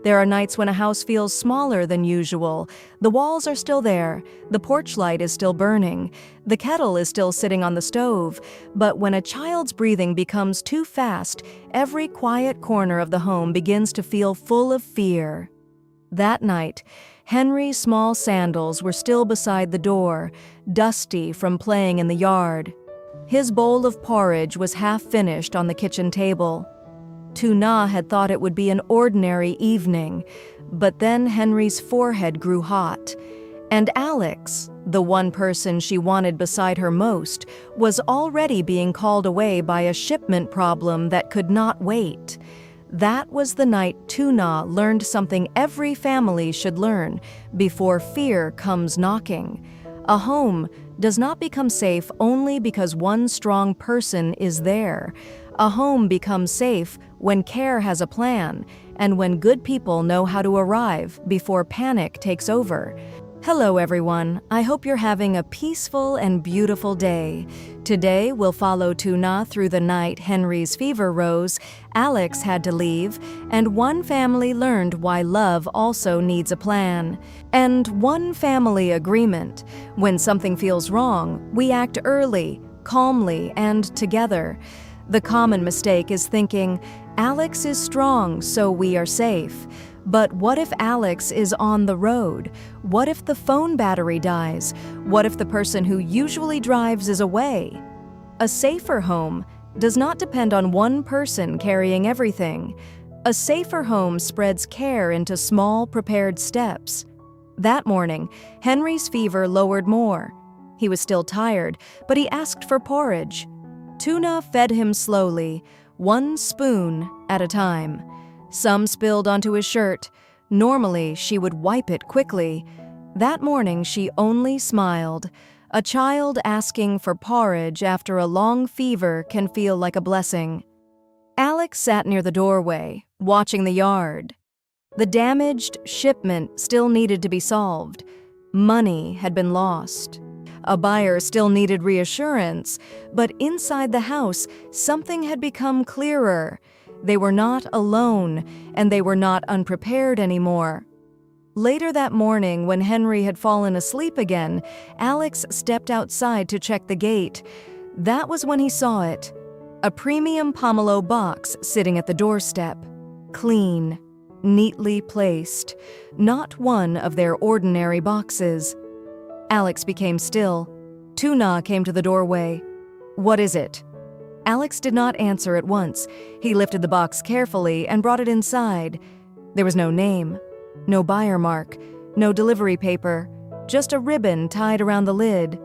There are nights when a house feels smaller than usual. The walls are still there, the porch light is still burning, the kettle is still sitting on the stove, but when a child's breathing becomes too fast, every quiet corner of the home begins to feel full of fear. That night, Henry's small sandals were still beside the door, dusty from playing in the yard. His bowl of porridge was half finished on the kitchen table. Tu Na had thought it would be an ordinary evening, but then Henry's forehead grew hot, and Alex, the one person she wanted beside her most, was already being called away by a shipment problem that could not wait. That was the night Tu Na learned something every family should learn before fear comes knocking. A home does not become safe only because one strong person is there. A home becomes safe when care has a plan and when good people know how to arrive before panic takes over. Hello everyone, I hope you're having a peaceful and beautiful day. Today we'll follow Tu Na through the night Henry's fever rose, Alex had to leave, and one family learned why love also needs a plan. And one family agreement. When something feels wrong, we act early, calmly, and together. The common mistake is thinking, Alex is strong, so we are safe. But what if Alex is on the road? What if the phone battery dies? What if the person who usually drives is away? A safer home does not depend on one person carrying everything. A safer home spreads care into small, prepared steps. That morning, Henry's fever lowered more. He was still tired, but he asked for porridge. Tu Na fed him slowly, one spoon at a time. Some spilled onto his shirt. Normally, she would wipe it quickly. That morning, she only smiled. A child asking for porridge after a long fever can feel like a blessing. Alex sat near the doorway, watching the yard. The damaged shipment still needed to be solved. Money had been lost. A buyer still needed reassurance, but inside the house, something had become clearer. They were not alone, and they were not unprepared anymore. Later that morning, when Henry had fallen asleep again, Alex stepped outside to check the gate. That was when he saw it. A premium pomelo box sitting at the doorstep. Clean, neatly placed. Not one of their ordinary boxes. Alex became still. Tu Na came to the doorway. "What is it?" Alex did not answer at once. He lifted the box carefully and brought it inside. There was no name, no buyer mark, no delivery paper, just a ribbon tied around the lid.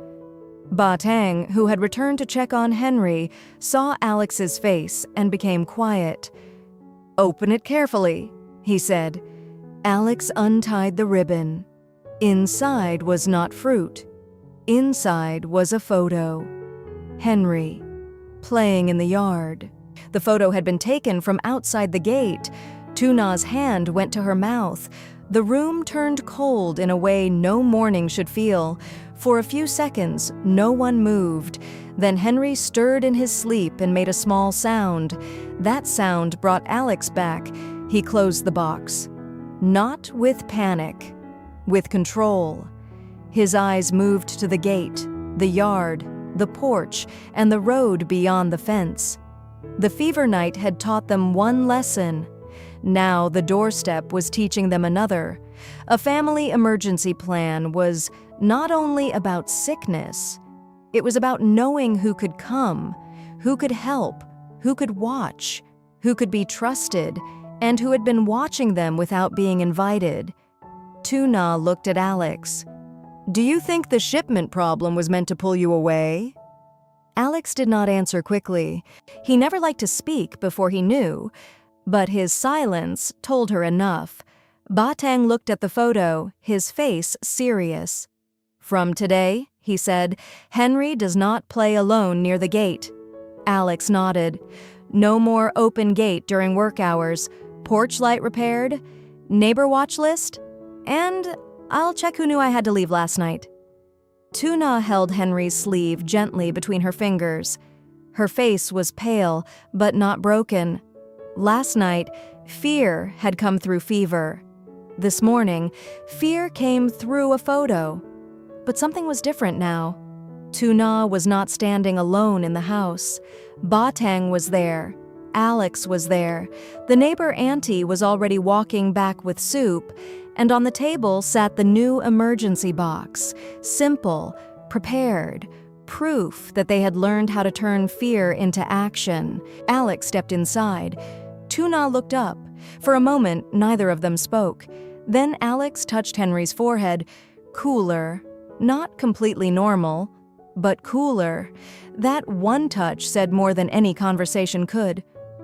Ba Tang, who had returned to check on Henry, saw Alex's face and became quiet. "Open it carefully," he said. Alex untied the ribbon. Inside was not fruit. Inside was a photo. Henry, playing in the yard. The photo had been taken from outside the gate. Tu Na's hand went to her mouth. The room turned cold in a way no morning should feel. For a few seconds, no one moved. Then Henry stirred in his sleep and made a small sound. That sound brought Alex back. He closed the box. Not with panic, with control. His eyes moved to the gate, the yard, the porch, and the road beyond the fence. The fever night had taught them one lesson. Now the doorstep was teaching them another. A family emergency plan was not only about sickness, it was about knowing who could come, who could help, who could watch, who could be trusted, and who had been watching them without being invited. Tu Na looked at Alex. "Do you think the shipment problem was meant to pull you away?" Alex did not answer quickly. He never liked to speak before he knew, but his silence told her enough. Ba Tang looked at the photo, his face serious. "From today," he said, "Henry does not play alone near the gate." Alex nodded. "No more open gate during work hours. Porch light repaired. Neighbor watch list. And I'll check who knew I had to leave last night." Tu Na held Henry's sleeve gently between her fingers. Her face was pale, but not broken. Last night, Fear had come through fever. This morning, fear came through a photo. But something was different now. Tu Na was not standing alone in the house. Ba Tang was there. Alex was there. The neighbor auntie was already walking back with soup, and on the table sat the new emergency box. Simple, prepared, proof that they had learned how to turn fear into action. Alex stepped inside. Tu Na looked up. For a moment, neither of them spoke. Then Alex touched Henry's forehead. Cooler. Not completely normal, but cooler. That one touch said more than any conversation could.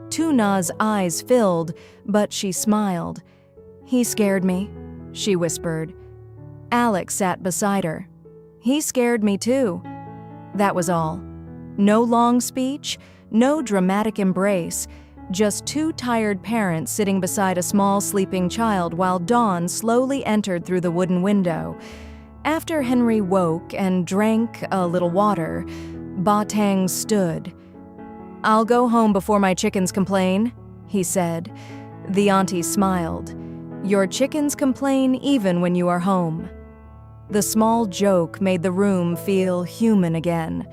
Tu Na's eyes filled, but she smiled. "He scared me," she whispered. Alex sat beside her. "He scared me too." That was all. No long speech, no dramatic embrace, just two tired parents sitting beside a small sleeping child while dawn slowly entered through the wooden window. After Henry woke and drank a little water, Ba Tang stood. "I'll go home before my chickens complain," he said. The auntie smiled. "Your chickens complain even when you are home." The small joke made the room feel human again.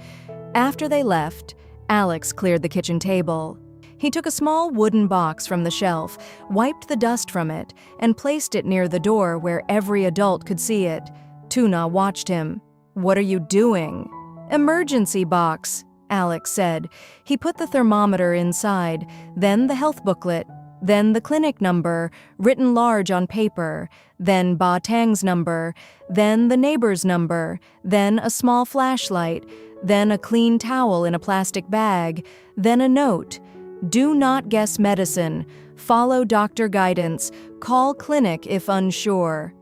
After they left, Alex cleared the kitchen table. He took a small wooden box from the shelf, wiped the dust from it, and placed it near the door where every adult could see it. Tu Na watched him. "What are you doing?" "Emergency box," Alex said. He put the thermometer inside, then the health booklet, then the clinic number, written large on paper, then Ba Tang's number, then the neighbor's number, then a small flashlight, then a clean towel in a plastic bag, then a note. "Do not guess medicine. Follow doctor guidance. Call clinic if unsure."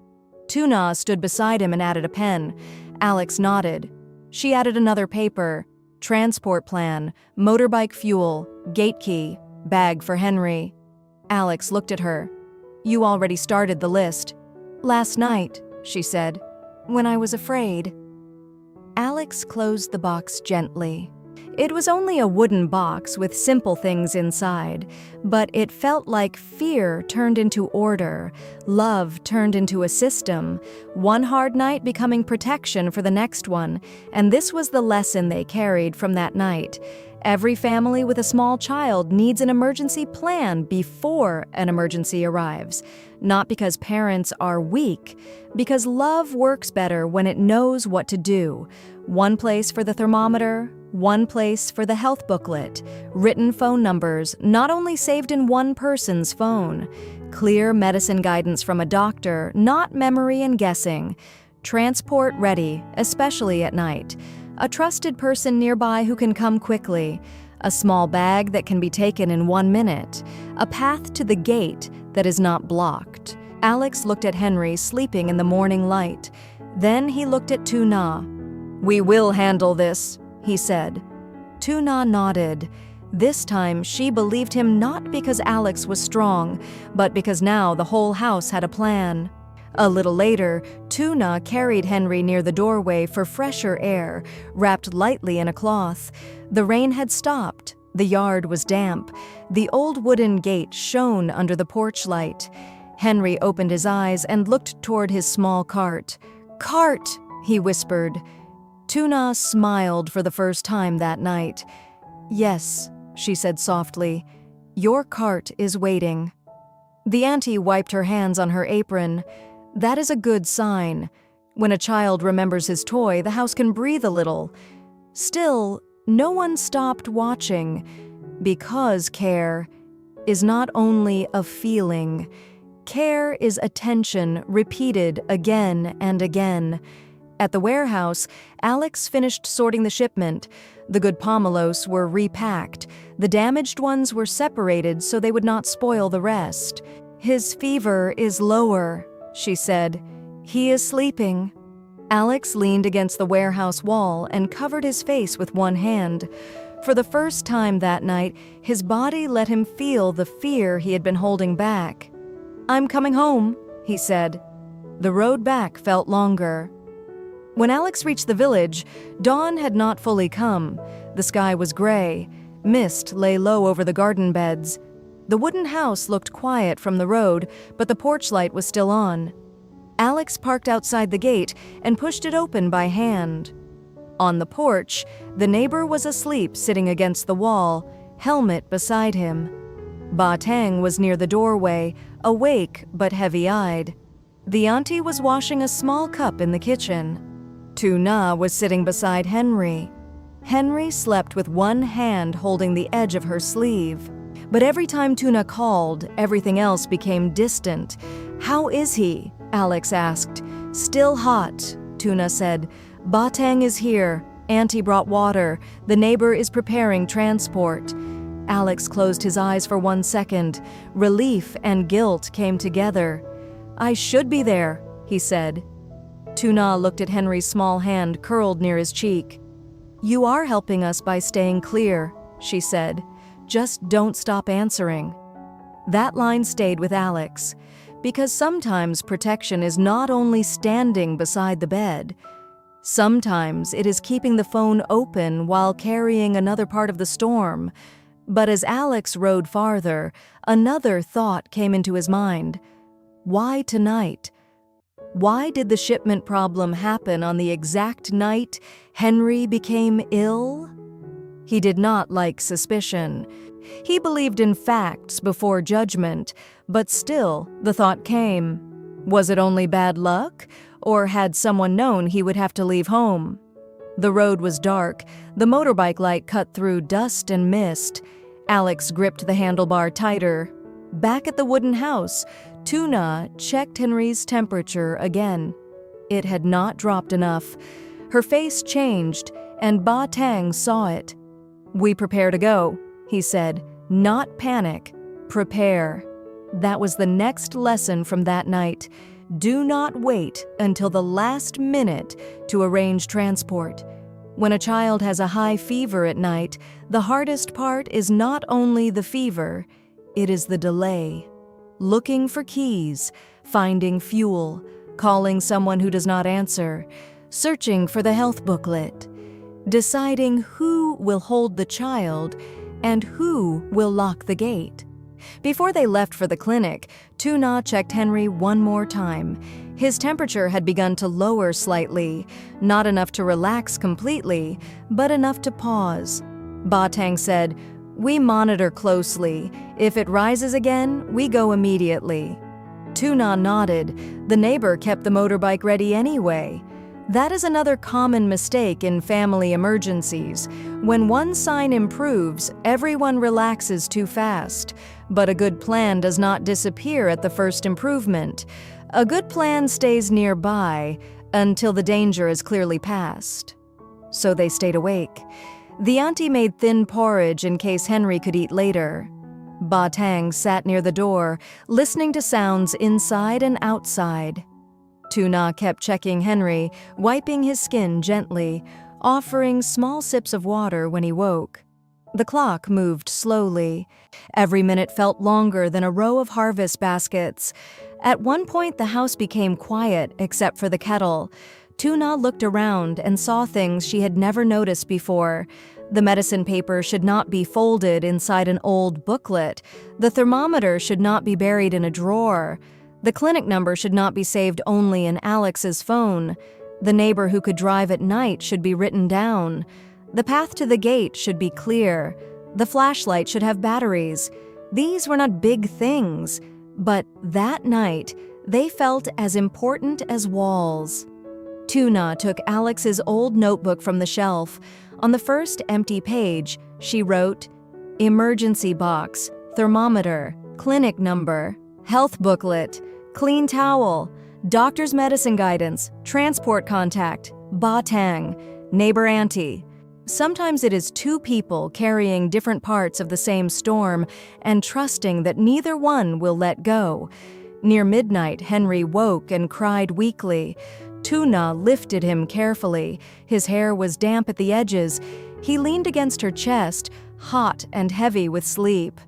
Tu Na stood beside him and added a pen. Alex nodded. She added another paper. Transport plan, motorbike fuel, gate key, bag for Henry. Alex looked at her. "You already started the list." "Last night," she said, "when I was afraid." Alex closed the box gently. It was only a wooden box with simple things inside, but it felt like fear turned into order, love turned into a system, one hard night becoming protection for the next one, and this was the lesson they carried from that night. Every family with a small child needs an emergency plan before an emergency arrives. Not because parents are weak, because love works better when it knows what to do. One place for the thermometer, one place for the health booklet, written phone numbers not only saved in one person's phone, clear medicine guidance from a doctor, not memory and guessing, transport ready, especially at night, a trusted person nearby who can come quickly, a small bag that can be taken in 1 minute, a path to the gate that is not blocked. Alex looked at Henry sleeping in the morning light. Then he looked at Tu Na. "We will handle this," he said. Tu Na nodded. This time she believed him not because Alex was strong, but because now the whole house had a plan. A little later, Tu Na carried Henry near the doorway for fresher air, wrapped lightly in a cloth. The rain had stopped. The yard was damp. The old wooden gate shone under the porch light. Henry opened his eyes and looked toward his small cart. "Cart!" he whispered. Tu Na smiled for the first time that night. "Yes," she said softly, "your cart is waiting." The auntie wiped her hands on her apron. That is a good sign. When a child remembers his toy, the house can breathe a little. Still, no one stopped watching, because care is not only a feeling. Care is attention repeated again and again. At the warehouse, Alex finished sorting the shipment. The good pomelos were repacked. The damaged ones were separated so they would not spoil the rest. "His fever is lower," she said. "He is sleeping." Alex leaned against the warehouse wall and covered his face with one hand. For the first time that night, his body let him feel the fear he had been holding back. "I'm coming home," he said. The road back felt longer. When Alex reached the village, dawn had not fully come. The sky was gray. Mist lay low over the garden beds. The wooden house looked quiet from the road, but the porch light was still on. Alex parked outside the gate and pushed it open by hand. On the porch, the neighbor was asleep sitting against the wall, helmet beside him. Ba Tang was near the doorway, awake but heavy-eyed. The auntie was washing a small cup in the kitchen. Tu Na was sitting beside Henry. Henry slept with one hand holding the edge of her sleeve. But every time Tu Na called, everything else became distant. "How is he?" Alex asked. "Still hot," Tu Na said. "Ba Tang is here. Auntie brought water. The neighbor is preparing transport." Alex closed his eyes for 1 second. Relief and guilt came together. "I should be there," he said. Tu Na looked at Henry's small hand curled near his cheek. "You are helping us by staying clear," she said. "Just don't stop answering." That line stayed with Alex, because sometimes protection is not only standing beside the bed. Sometimes it is keeping the phone open while carrying another part of the storm. But as Alex rode farther, another thought came into his mind. Why tonight? Why did the shipment problem happen on the exact night Henry became ill? He did not like suspicion. He believed in facts before judgment, but still the thought came. Was it only bad luck, or had someone known he would have to leave home? The road was dark. The motorbike light cut through dust and mist. Alex gripped the handlebar tighter. Back at the wooden house, Tu Na checked Henry's temperature again. It had not dropped enough. Her face changed, and Ba Tang saw it. "We prepare to go," he said. "Not panic. Prepare." That was the next lesson from that night. Do not wait until the last minute to arrange transport. When a child has a high fever at night, the hardest part is not only the fever, it is the delay. Looking for keys, finding fuel, calling someone who does not answer, searching for the health booklet, deciding who will hold the child and who will lock the gate. Before they left for the clinic, Tu Na checked Henry one more time. His temperature had begun to lower slightly, not enough to relax completely, but enough to pause. Ba Tang said, "We monitor closely. If it rises again, we go immediately." Tu Na nodded. The neighbor kept the motorbike ready anyway. That is another common mistake in family emergencies. When one sign improves, everyone relaxes too fast. But a good plan does not disappear at the first improvement. A good plan stays nearby until the danger is clearly past. So they stayed awake. The auntie made thin porridge in case Henry could eat later. Ba Tang sat near the door, listening to sounds inside and outside. Tu Na kept checking Henry, wiping his skin gently, offering small sips of water when he woke. The clock moved slowly. Every minute felt longer than a row of harvest baskets. At one point, the house became quiet except for the kettle. Tu Na looked around and saw things she had never noticed before. The medicine paper should not be folded inside an old booklet. The thermometer should not be buried in a drawer. The clinic number should not be saved only in Alex's phone. The neighbor who could drive at night should be written down. The path to the gate should be clear. The flashlight should have batteries. These were not big things, but that night, they felt as important as walls. Tu Na took Alex's old notebook from the shelf. On the first empty page, she wrote, "Emergency box, thermometer, clinic number, health booklet, clean towel, doctor's medicine guidance, transport contact, Ba Tang, neighbor auntie." Sometimes it is two people carrying different parts of the same storm and trusting that neither one will let go. Near midnight, Henry woke and cried weakly. Tu Na lifted him carefully. His hair was damp at the edges. He leaned against her chest, hot and heavy with sleep.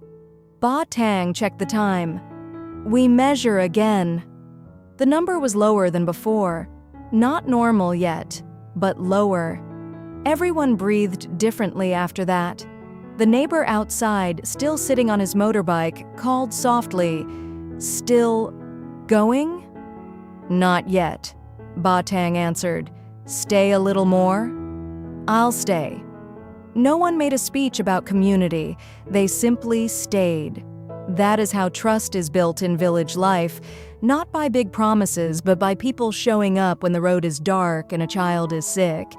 Ba Tang checked the time. "We measure again." The number was lower than before. Not normal yet, but lower. Everyone breathed differently after that. The neighbor outside, still sitting on his motorbike, called softly, "Still going?" "Not yet," Ba Tang answered. "Stay a little more?" "I'll stay." No one made a speech about community. They simply stayed. That is how trust is built in village life, not by big promises, but by people showing up when the road is dark and a child is sick.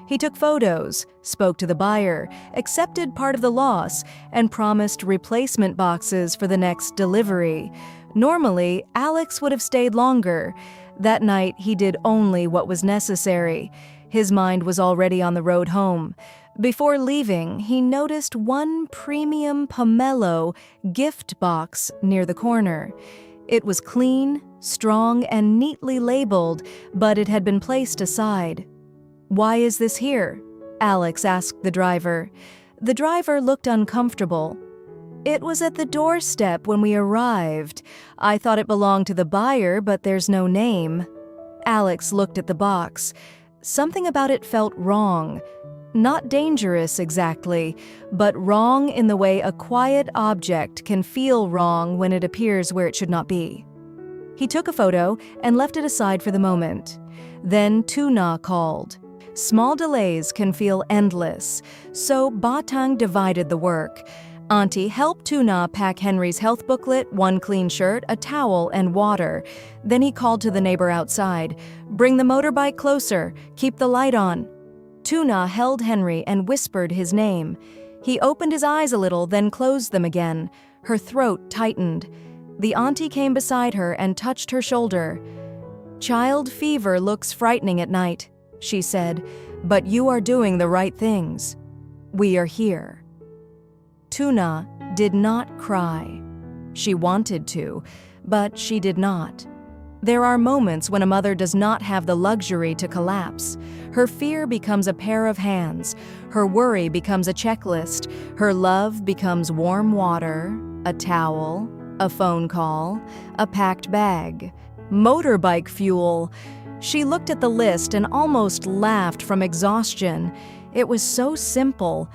He took photos, spoke to the buyer, accepted part of the loss, and promised replacement boxes for the next delivery. Normally, Alex would have stayed longer. That night, he did only what was necessary. His mind was already on the road home. Before leaving, he noticed one premium pomelo gift box near the corner. It was clean, strong, and neatly labeled, but it had been placed aside. "Why is this here?" Alex asked the driver. The driver looked uncomfortable. "It was at the doorstep when we arrived. I thought it belonged to the buyer, but there's no name." Alex looked at the box. Something about it felt wrong. Not dangerous exactly, but wrong in the way a quiet object can feel wrong when it appears where it should not be. He took a photo and left it aside for the moment. Then Tu Na called. Small delays can feel endless, so Ba Tang divided the work. Auntie helped Tu Na pack Henry's health booklet, one clean shirt, a towel, and water. Then he called to the neighbor outside. "Bring the motorbike closer. Keep the light on." Tu Na held Henry and whispered his name. He opened his eyes a little, then closed them again. Her throat tightened. The auntie came beside her and touched her shoulder. "Child fever looks frightening at night," she said, "but you are doing the right things. We are here." Tu Na did not cry. She wanted to, but she did not. There are moments when a mother does not have the luxury to collapse. Her fear becomes a pair of hands. Her worry becomes a checklist. Her love becomes warm water, a towel, a phone call, a packed bag, motorbike fuel. She looked at the list and almost laughed from exhaustion. It was so simple.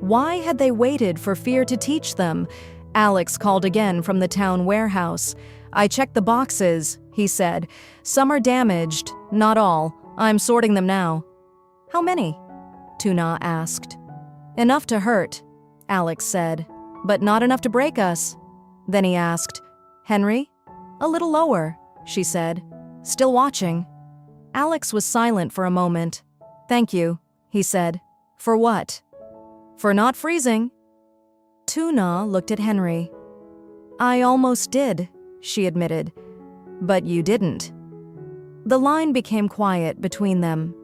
Why had they waited for fear to teach them? Alex called again from the town warehouse. "I checked the boxes," he said. "Some are damaged, not all. I'm sorting them now." "How many?" Tu Na asked. "Enough to hurt," Alex said, "but not enough to break us." Then he asked, "Henry?" "A little lower," she said. "Still watching." Alex was silent for a moment. "Thank you," he said. "For what?" "For not freezing." Tu Na looked at Henry. "I almost did," she admitted. "But you didn't." The line became quiet between them.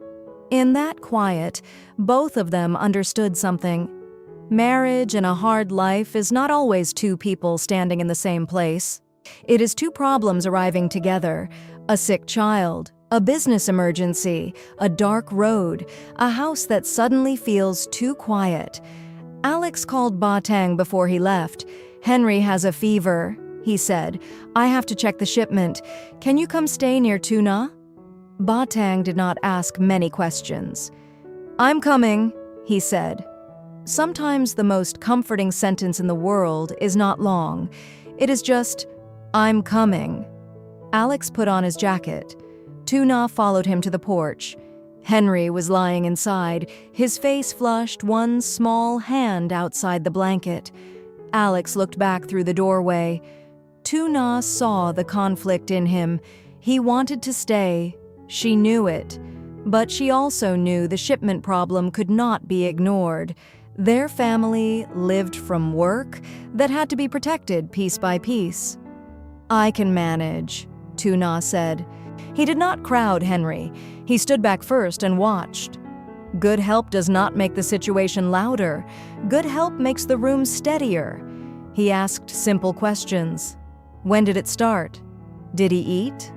In that quiet, both of them understood something. Marriage and a hard life is not always two people standing in the same place. It is two problems arriving together: a sick child, a business emergency, a dark road, a house that suddenly feels too quiet. Alex called Ba Tang before he left. "Henry has a fever," he said. "I have to check the shipment. Can you come stay near Tu Na?" Ba Tang did not ask many questions. "I'm coming," he said. Sometimes the most comforting sentence in the world is not long. It is just, "I'm coming." Alex put on his jacket. Tu Na followed him to the porch. Henry was lying inside, his face flushed, one small hand outside the blanket. Alex looked back through the doorway. Tu Na saw the conflict in him. He wanted to stay. She knew it. But she also knew the shipment problem could not be ignored. Their family lived from work that had to be protected piece by piece. "I can manage," Tu Na said. He did not crowd Henry. He stood back first and watched. Good help does not make the situation louder. Good help makes the room steadier. He asked simple questions. When did it start? Did he eat?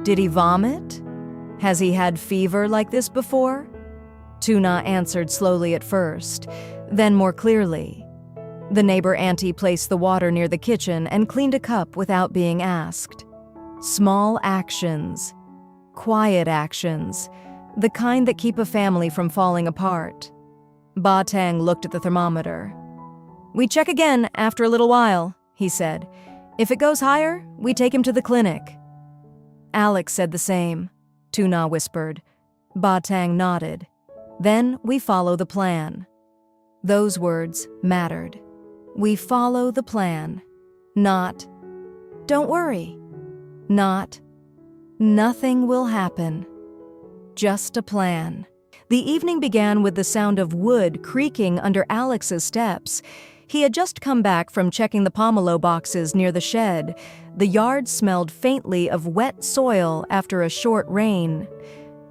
Did he vomit? Has he had fever like this before? Tu Na answered slowly at first, then more clearly. The neighbor auntie placed the water near the kitchen and cleaned a cup without being asked. Small actions, quiet actions, the kind that keep a family from falling apart. Ba Tang looked at the thermometer. "We check again after a little while," he said. "If it goes higher, we take him to the clinic." Alex said the same. Tu Na whispered. Ba Tang nodded. "Then we follow the plan." Those words mattered. We follow the plan. Not, "Don't worry." Not, "Nothing will happen." Just a plan. The evening began with the sound of wood creaking under Alex's steps. He had just come back from checking the pomelo boxes near the shed. The yard smelled faintly of wet soil after a short rain.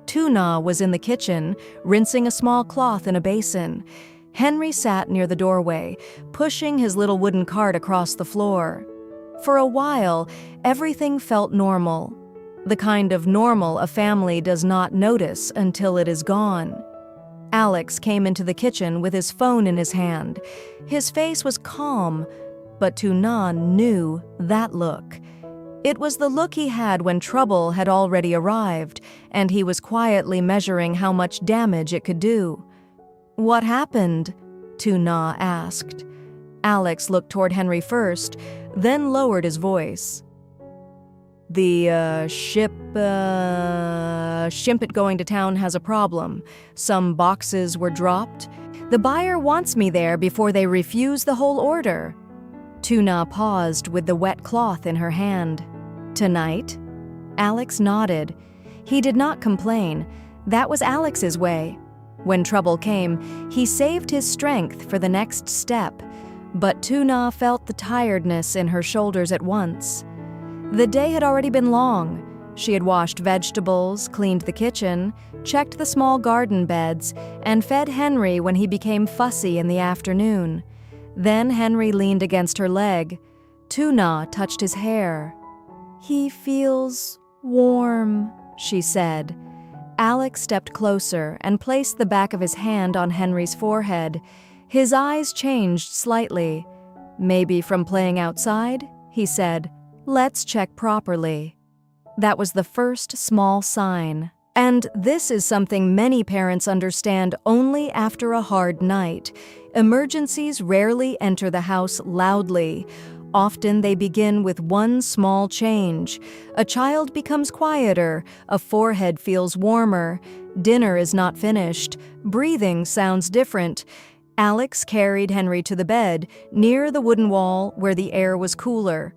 Tu Na was in the kitchen, rinsing a small cloth in a basin. Henry sat near the doorway, pushing his little wooden cart across the floor. For a while, everything felt normal. The kind of normal a family does not notice until it is gone. Alex came into the kitchen with his phone in his hand. His face was calm, but Tu Na knew that look. It was the look he had when trouble had already arrived, and he was quietly measuring how much damage it could do. "What happened?" Tu Na asked. Alex looked toward Henry first, then lowered his voice. "The ship going to town has a problem. Some boxes were dropped. The buyer wants me there before they refuse the whole order." Tu Na paused with the wet cloth in her hand. "Tonight?" Alex nodded. He did not complain. That was Alex's way. When trouble came, he saved his strength for the next step. But Tu Na felt the tiredness in her shoulders at once. The day had already been long. She had washed vegetables, cleaned the kitchen, checked the small garden beds, and fed Henry when he became fussy in the afternoon. Then Henry leaned against her leg. Tu Na touched his hair. "He feels warm," she said. Alex stepped closer and placed the back of his hand on Henry's forehead. His eyes changed slightly. "Maybe from playing outside?" he said. "Let's check properly." That was the first small sign. And this is something many parents understand only after a hard night. Emergencies rarely enter the house loudly. Often they begin with one small change. A child becomes quieter, a forehead feels warmer, dinner is not finished, breathing sounds different. Alex carried Henry to the bed, near the wooden wall where the air was cooler.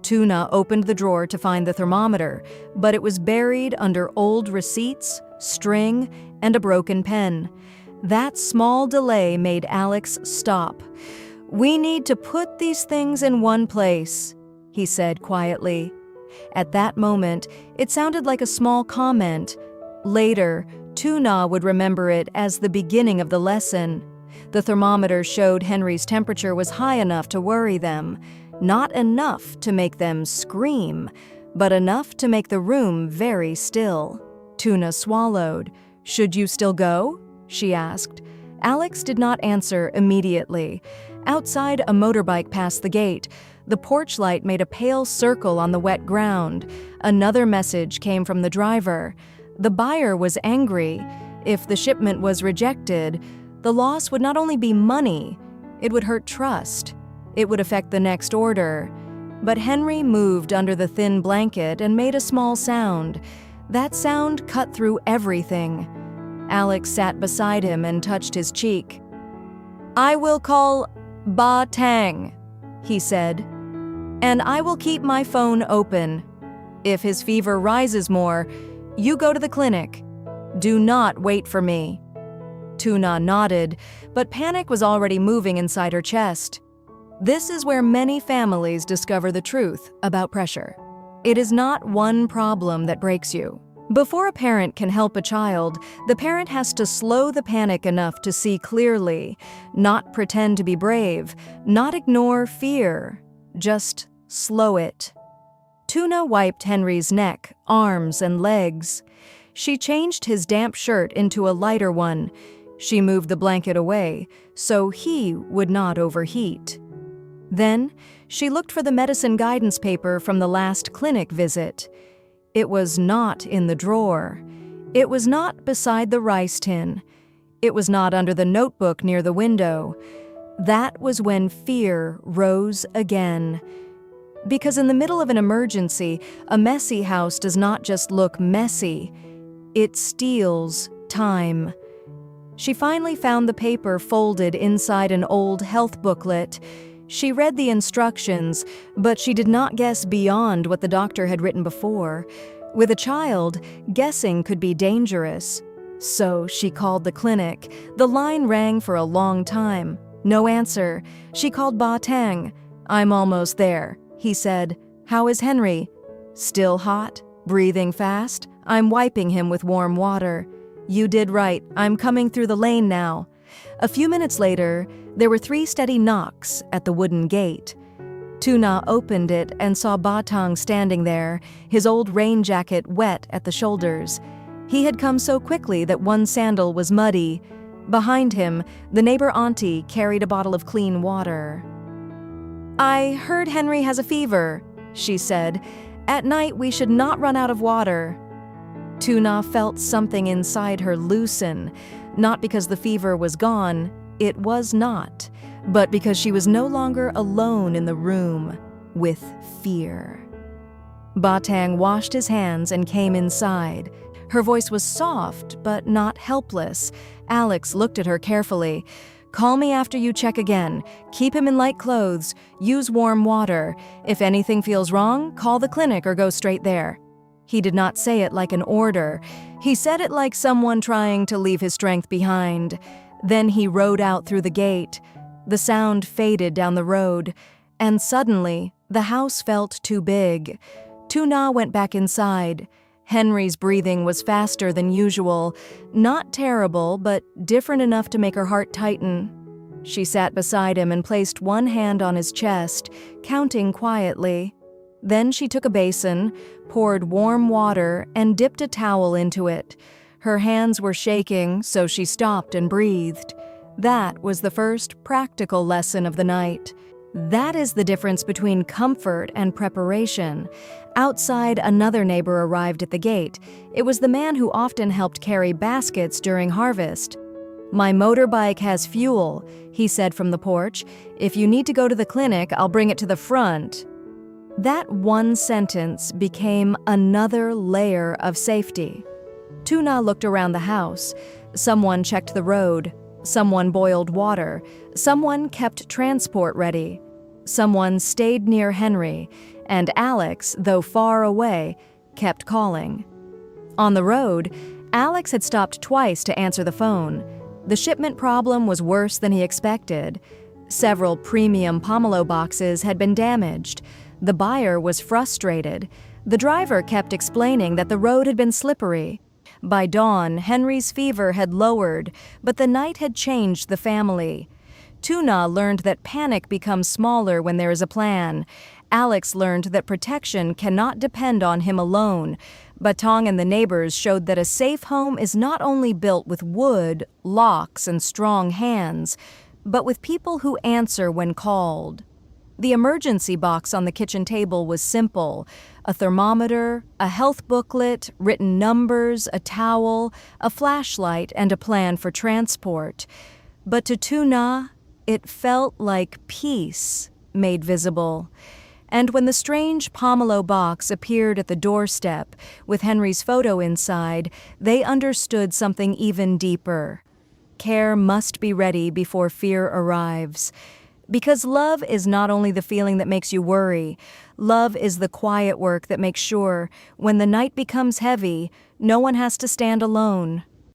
Tu Na opened the drawer to find the thermometer, but it was buried under old receipts, string, and a broken pen. That small delay made Alex stop. "We need to put these things in one place," he said quietly. At that moment, it sounded like a small comment. Later, Tu Na would remember it as the beginning of the lesson. The thermometer showed Henry's temperature was high enough to worry them. Not enough to make them scream, but enough to make the room very still. Tu Na swallowed. "Should you still go?" she asked. Alex did not answer immediately. Outside, a motorbike passed the gate. The porch light made a pale circle on the wet ground. Another message came from the driver. The buyer was angry. If the shipment was rejected, the loss would not only be money, it would hurt trust. It would affect the next order. But Henry moved under the thin blanket and made a small sound. That sound cut through everything. Alex sat beside him and touched his cheek. "I will call Ba Tang," he said, "and I will keep my phone open. If his fever rises more, you go to the clinic. Do not wait for me." Tu Na nodded, but panic was already moving inside her chest. This is where many families discover the truth about pressure. It is not one problem that breaks you. Before a parent can help a child, the parent has to slow the panic enough to see clearly, not pretend to be brave, not ignore fear, just slow it. Tu Na wiped Henry's neck, arms, and legs. She changed his damp shirt into a lighter one. She moved the blanket away so he would not overheat. Then, she looked for the medicine guidance paper from the last clinic visit. It was not in the drawer. It was not beside the rice tin. It was not under the notebook near the window. That was when fear rose again. Because in the middle of an emergency, a messy house does not just look messy, it steals time. She finally found the paper folded inside an old health booklet. She read the instructions, but she did not guess beyond what the doctor had written before. With a child, guessing could be dangerous. So she called the clinic. The line rang for a long time. No answer. She called Ba Tang. "I'm almost there," he said. "How is Henry?" "Still hot? Breathing fast? I'm wiping him with warm water." "You did right. I'm coming through the lane now." A few minutes later, there were 3 steady knocks at the wooden gate. Tu Na opened it and saw Ba Tang standing there, his old rain jacket wet at the shoulders. He had come so quickly that one sandal was muddy. Behind him, the neighbor auntie carried a bottle of clean water. "I heard Henry has a fever," she said. "At night we should not run out of water." Tu Na felt something inside her loosen, not because the fever was gone, it was not, but because she was no longer alone in the room with fear. Ba Tang washed his hands and came inside. Her voice was soft, but not helpless. Alex looked at her carefully. "Call me after you check again. Keep him in light clothes. Use warm water. If anything feels wrong, call the clinic or go straight there." He did not say it like an order. He said it like someone trying to leave his strength behind. Then he rode out through the gate. The sound faded down the road, and suddenly, the house felt too big. Tu Na went back inside. Henry's breathing was faster than usual. Not terrible, but different enough to make her heart tighten. She sat beside him and placed one hand on his chest, counting quietly. Then she took a basin, poured warm water, and dipped a towel into it. Her hands were shaking, so she stopped and breathed. That was the first practical lesson of the night. That is the difference between comfort and preparation. Outside, another neighbor arrived at the gate. It was the man who often helped carry baskets during harvest. "My motorbike has fuel," he said from the porch. "If you need to go to the clinic, I'll bring it to the front." That one sentence became another layer of safety. Tu Na looked around the house. Someone checked the road. Someone boiled water. Someone kept transport ready. Someone stayed near Henry. And Alex, though far away, kept calling. On the road, Alex had stopped twice to answer the phone. The shipment problem was worse than he expected. Several premium pomelo boxes had been damaged. The buyer was frustrated. The driver kept explaining that the road had been slippery. By dawn, Henry's fever had lowered, but the night had changed the family. Tu Na learned that panic becomes smaller when there is a plan. Alex learned that protection cannot depend on him alone. Batong and the neighbors showed that a safe home is not only built with wood, locks, and strong hands, but with people who answer when called. The emergency box on the kitchen table was simple: a thermometer, a health booklet, written numbers, a towel, a flashlight, and a plan for transport. But to Tu Na, it felt like peace made visible. And when the strange pomelo box appeared at the doorstep with Henry's photo inside, they understood something even deeper. Care must be ready before fear arrives. Because love is not only the feeling that makes you worry. Love is the quiet work that makes sure, when the night becomes heavy, no one has to stand alone.